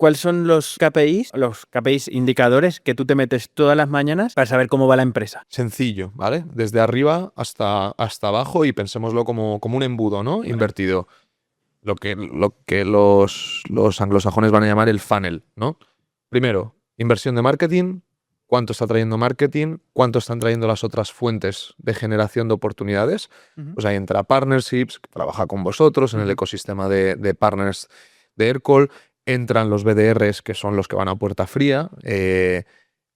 ¿Cuáles son los KPIs indicadores que tú te metes todas las mañanas para saber cómo va la empresa? Sencillo, ¿vale? Desde arriba hasta abajo y pensémoslo como un embudo, ¿no? Vale. Invertido. Lo que los anglosajones van a llamar el funnel, ¿no? Primero, inversión de marketing, cuánto está trayendo marketing, cuánto están trayendo las otras fuentes de generación de oportunidades. Pues ahí entra Partnerships, que trabaja con vosotros en el ecosistema de partners de Aircall. Entran los BDRs, que son los que van a puerta fría.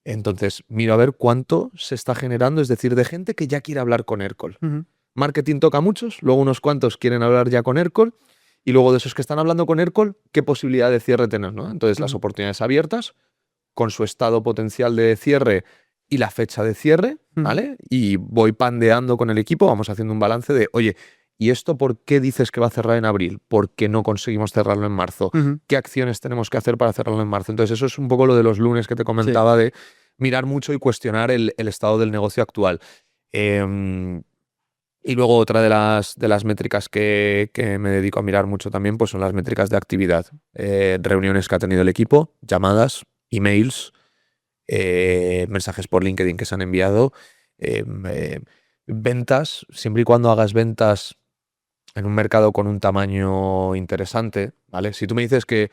Entonces, miro a ver cuánto se está generando, es decir, de gente que ya quiere hablar con Aircall. Marketing toca a muchos, luego unos cuantos quieren hablar ya con Aircall, y luego de esos que están hablando con Aircall, ¿qué posibilidad de cierre tenemos, ¿no? Entonces, las oportunidades abiertas, con su estado potencial de cierre y la fecha de cierre, ¿vale? Y voy pandeando con el equipo, vamos haciendo un balance de, oye, ¿y esto por qué dices que va a cerrar en abril? ¿Por qué no conseguimos cerrarlo en marzo? ¿Qué acciones tenemos que hacer para cerrarlo en marzo? Entonces, eso es un poco lo de los lunes que te comentaba, de mirar mucho y cuestionar el estado del negocio actual. Y luego otra de las métricas que me dedico a mirar mucho también, pues son las métricas de actividad. Reuniones que ha tenido el equipo, llamadas, emails, mensajes por LinkedIn que se han enviado, ventas, siempre y cuando hagas ventas en un mercado con un tamaño interesante, ¿vale? Si tú me dices que,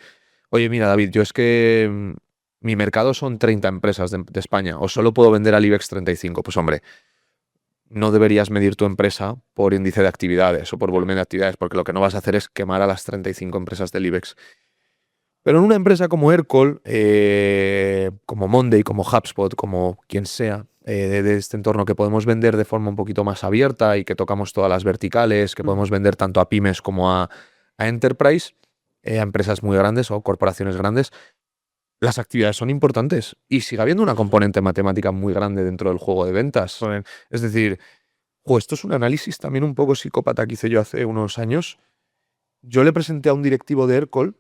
oye, mira, David, yo es que mi mercado son 30 empresas de España, o solo puedo vender al IBEX 35, pues hombre, no deberías medir tu empresa por índice de actividades o por volumen de actividades, porque lo que no vas a hacer es quemar a las 35 empresas del IBEX. Pero en una empresa como Aircall, como Monday, como HubSpot, como quien sea, de este entorno que podemos vender de forma un poquito más abierta y que tocamos todas las verticales, que podemos vender tanto a pymes como a enterprise, a empresas muy grandes o corporaciones grandes, las actividades son importantes y sigue habiendo una componente matemática muy grande dentro del juego de ventas. Joder. Es decir, esto es un análisis también un poco psicópata que hice yo hace unos años. Yo le presenté a un directivo de Aircall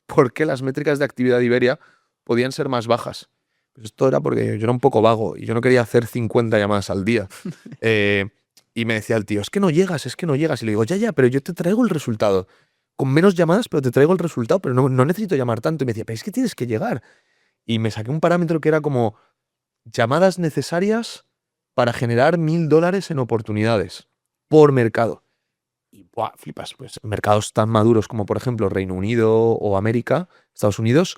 por qué las métricas de actividad de Iberia podían ser más bajas. Pues esto era porque yo era un poco vago y yo no quería hacer 50 llamadas al día. Y me decía el tío, es que no llegas, es que no llegas. Y le digo, ya, pero yo te traigo el resultado. Con menos llamadas, pero te traigo el resultado, pero no necesito llamar tanto. Y me decía, pero es que tienes que llegar. Y me saqué un parámetro que era como llamadas necesarias para generar $1.000 en oportunidades por mercado. Y ¡buah! Flipas, pues mercados tan maduros como por ejemplo Reino Unido o América, Estados Unidos,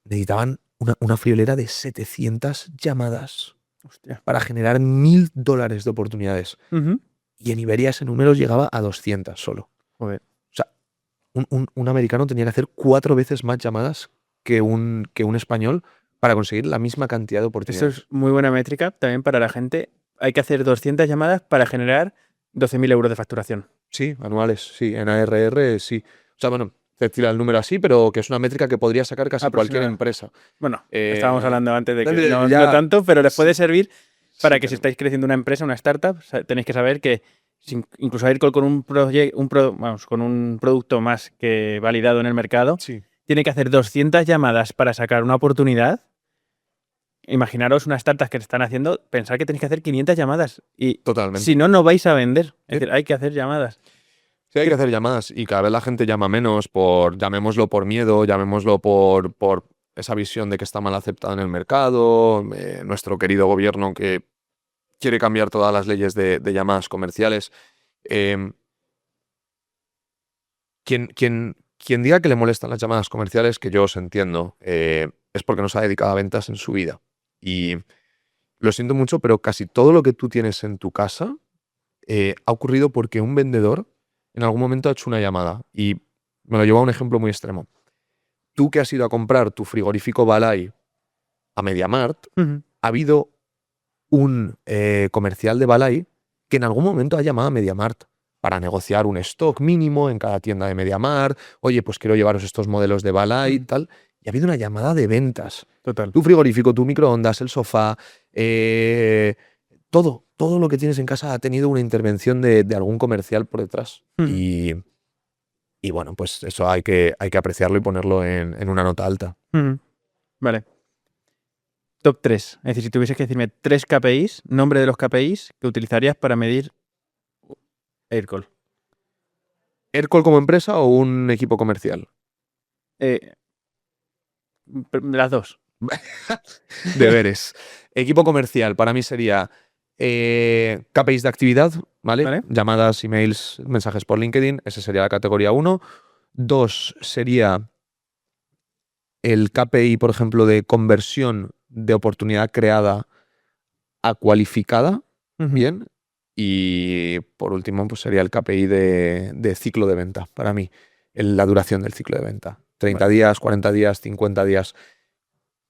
necesitaban una friolera de 700 llamadas para generar $1.000 de oportunidades. Y en Iberia ese número llegaba a 200 solo. Joder. O sea, un americano tenía que hacer 4 veces más llamadas que un español para conseguir la misma cantidad de Esto oportunidades. es muy buena métrica también para la gente. Hay que hacer 200 llamadas para generar 12.000 euros de facturación. Sí, anuales, sí. En ARR, sí. O sea, bueno, te tira el número así, pero que es una métrica que podría sacar casi cualquier empresa. Bueno, estábamos hablando antes de que no ya, tanto, pero les puede servir para sí, que si pero estáis creciendo una empresa, una startup, tenéis que saber que incluso Aircall con con un producto más que validado en el mercado, sí, tiene que hacer 200 llamadas para sacar una oportunidad. Imaginaros unas startups que están haciendo, pensar que tenéis que hacer 500 llamadas y totalmente. si no, no vais a vender. Es Sí. decir, hay que hacer llamadas. Sí, hay que hacer llamadas y cada vez la gente llama menos llamémoslo por miedo, llamémoslo por esa visión de que está mal aceptado en el mercado, nuestro querido gobierno que quiere cambiar todas las leyes de llamadas comerciales. Eh, quien diga que le molestan las llamadas comerciales, que yo os entiendo, es porque no se ha dedicado a ventas en su vida. Y lo siento mucho, pero casi todo lo que tú tienes en tu casa ha ocurrido porque un vendedor en algún momento ha hecho una llamada. Y me lo llevo a un ejemplo muy extremo. Tú que has ido a comprar tu frigorífico Balay a MediaMarkt, ha habido un comercial de Balay que en algún momento ha llamado a MediaMarkt para negociar un stock mínimo en cada tienda de MediaMarkt. Oye, pues quiero llevaros estos modelos de Balay y tal. Y ha habido una llamada de ventas. Total. Tu frigorífico, tu microondas, el sofá, todo lo que tienes en casa ha tenido una intervención de algún comercial por detrás. Y bueno, pues eso hay que apreciarlo y ponerlo en una nota alta. Vale. Top 3. Es decir, si tuvieses que decirme 3 KPIs, nombre de los KPIs que utilizarías para medir Aircall. ¿Aircall como empresa o un equipo comercial? Eh, las dos. Deberes. Equipo comercial para mí sería KPIs de actividad, ¿vale? ¿Vale? Llamadas, emails, mensajes por LinkedIn. Esa sería la categoría 1. 2 sería el KPI, por ejemplo, de conversión de oportunidad creada a cualificada. Bien. Y por último, pues sería el KPI de ciclo de venta, para mí, la duración del ciclo de venta. 30 Vale. días, 40 días, 50 días.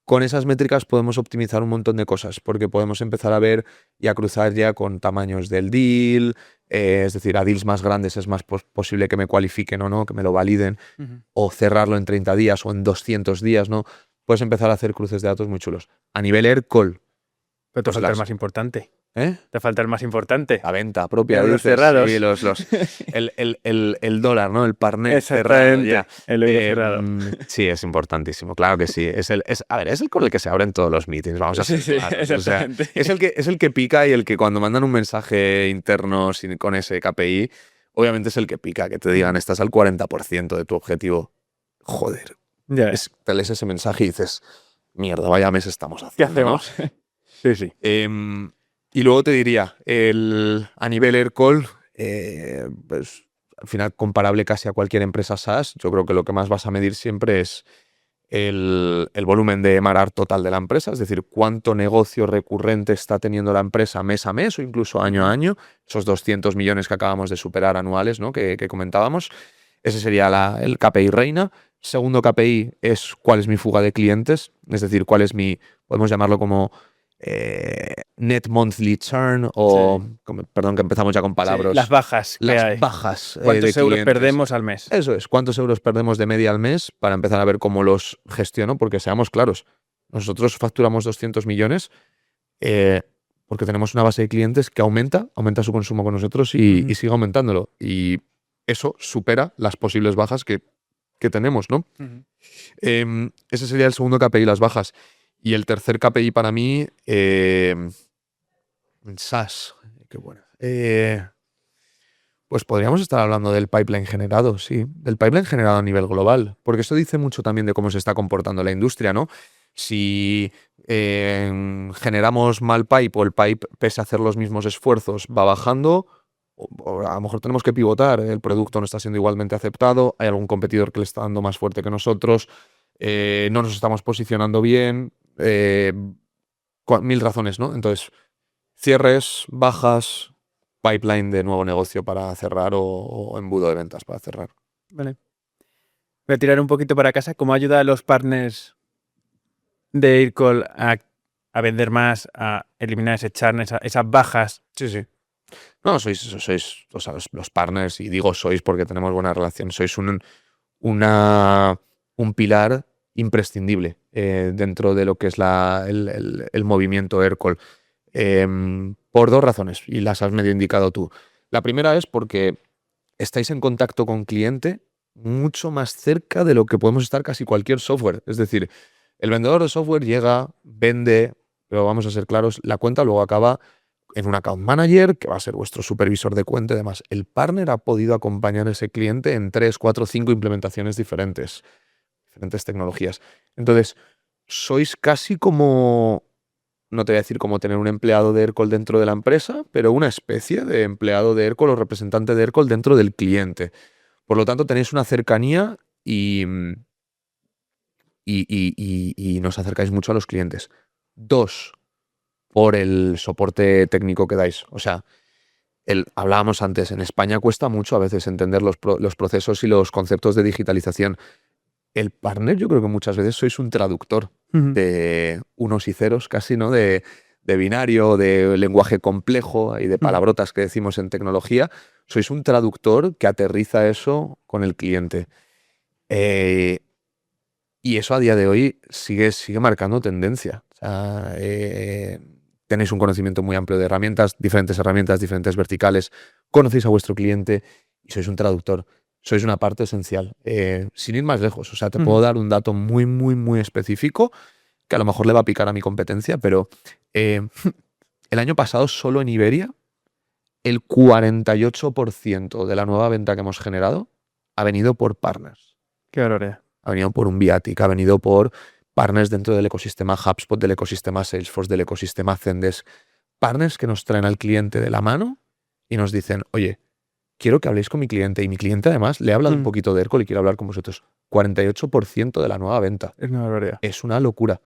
Con esas métricas podemos optimizar un montón de cosas, porque podemos empezar a ver y a cruzar ya con tamaños del deal, es decir, a deals más grandes es más posible que me cualifiquen o no, que me lo validen, o cerrarlo en 30 días o en 200 días, ¿no? Puedes empezar a hacer cruces de datos muy chulos. A nivel Aircall, Pero te pues falta el más importante. ¿eh? Te falta el más importante. La venta propia, Euros dices. cerrados. Sí, el dólar, ¿no? El partner cerrado Exactamente. ya. El euro cerrado. Sí, es importantísimo, claro que sí. A ver, es el con el que se abren todos los meetings, vamos a ser Sí, claros. O sea, exactamente. es el que pica y el que cuando mandan un mensaje interno con ese KPI, obviamente es el que pica, que te digan, estás al 40% de tu objetivo. Joder, Ya. te lees ese mensaje y dices, mierda, vaya mes estamos ¿Qué haciendo, ¿no? hacemos? Sí, sí. Y luego te diría, a nivel Aircall, pues al final comparable casi a cualquier empresa SaaS, yo creo que lo que más vas a medir siempre es el volumen de MRR total de la empresa, es decir, cuánto negocio recurrente está teniendo la empresa mes a mes o incluso año a año, esos 200 millones que acabamos de superar anuales, ¿no? que comentábamos. Ese sería el KPI reina. Segundo KPI es cuál es mi fuga de clientes, es decir, cuál es podemos llamarlo como net monthly churn o, perdón que empezamos ya con palabras. Las bajas que hay. Las bajas ¿Cuántos de euros clientes. perdemos al mes? Eso es, cuántos euros perdemos de media al mes para empezar a ver cómo los gestiono, porque seamos claros, nosotros facturamos 200 millones porque tenemos una base de clientes que aumenta su consumo con nosotros y sigue aumentándolo. Y eso supera las posibles bajas que tenemos, ¿no? Ese sería el segundo KPI, las bajas. Y el tercer KPI para mí, SaaS. Qué bueno. Pues podríamos estar hablando del pipeline generado, sí. Del pipeline generado a nivel global. Porque esto dice mucho también de cómo se está comportando la industria, ¿no? Si generamos mal pipe o el pipe, pese a hacer los mismos esfuerzos, va bajando, o a lo mejor tenemos que pivotar. El producto no está siendo igualmente aceptado, hay algún competidor que le está dando más fuerte que nosotros, no nos estamos posicionando bien, 1000 razones, ¿no? Entonces, cierres, bajas, pipeline de nuevo negocio para cerrar o embudo de ventas para cerrar. Vale. Voy a tirar un poquito para casa. ¿Cómo ayuda a los partners de Aircall a vender más, a eliminar ese churn, esas bajas? Sí, sí. No, sois o sea, los partners, y digo sois porque tenemos buena relación, sois un pilar imprescindible dentro de lo que es el movimiento Aircall. Por dos razones, y las has medio indicado tú. La primera es porque estáis en contacto con cliente mucho más cerca de lo que podemos estar casi cualquier software. Es decir, el vendedor de software llega, vende, pero vamos a ser claros, la cuenta luego acaba en un account manager, que va a ser vuestro supervisor de cuenta y demás. El partner ha podido acompañar a ese cliente en 3, 4, 5 implementaciones diferentes tecnologías. Entonces, sois casi como, no te voy a decir como tener un empleado de Aircall dentro de la empresa, pero una especie de empleado de Aircall o representante de Aircall dentro del cliente. Por lo tanto, tenéis una cercanía y nos acercáis mucho a los clientes. 2, por el soporte técnico que dais. O sea, hablábamos antes, en España cuesta mucho a veces entender los procesos y los conceptos de digitalización. El partner, yo creo que muchas veces sois un traductor de unos y ceros casi, ¿no? De binario, de lenguaje complejo y de palabrotas que decimos en tecnología. Sois un traductor que aterriza eso con el cliente. Y eso a día de hoy sigue marcando tendencia. O sea, tenéis un conocimiento muy amplio de herramientas, diferentes verticales, conocéis a vuestro cliente y sois un traductor. Sois una parte esencial. Sin ir más lejos, o sea, te puedo dar un dato muy, muy, muy específico que a lo mejor le va a picar a mi competencia, pero el año pasado solo en Iberia el 48% de la nueva venta que hemos generado ha venido por partners. Qué barbaridad. Ha venido por un Viatic, ha venido por partners dentro del ecosistema HubSpot, del ecosistema Salesforce, del ecosistema Zendesk. Partners que nos traen al cliente de la mano y nos dicen, oye, quiero que habléis con mi cliente. Y mi cliente además le habla un poquito de Aircall y quiere hablar con vosotros. 48% de la nueva venta. Es una barbaridad. Es una locura.